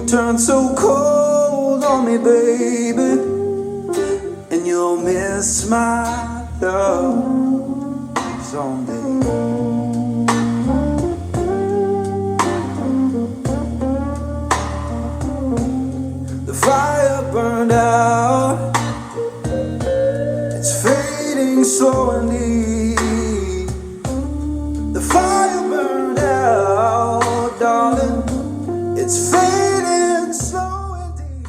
turn so cold on me, baby, and you'll miss my love someday. The fire burned out, it's fading slow indeed. The fire burned out, darling, it's fading slow indeed.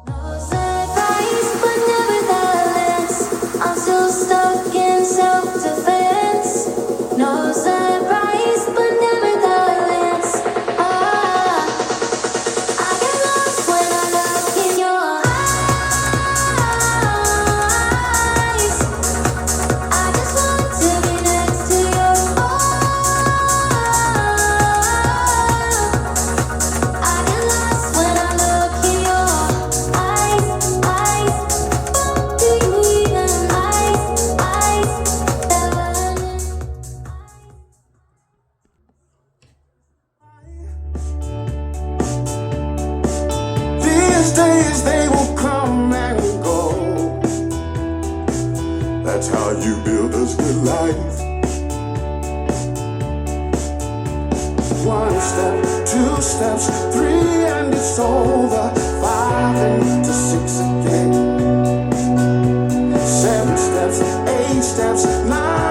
No surprise, but nevertheless, I'm still stuck in self-defense. No surprise, but nevertheless, I get lost when I look in your eyes. I just want to be next to you. I get lost when I look in your eyes. Do you even eyes? These days they will come and go. That's how you build a good life. One step, two steps, three and it's over. 5 into 6 again. 7 steps, 8 steps, 9.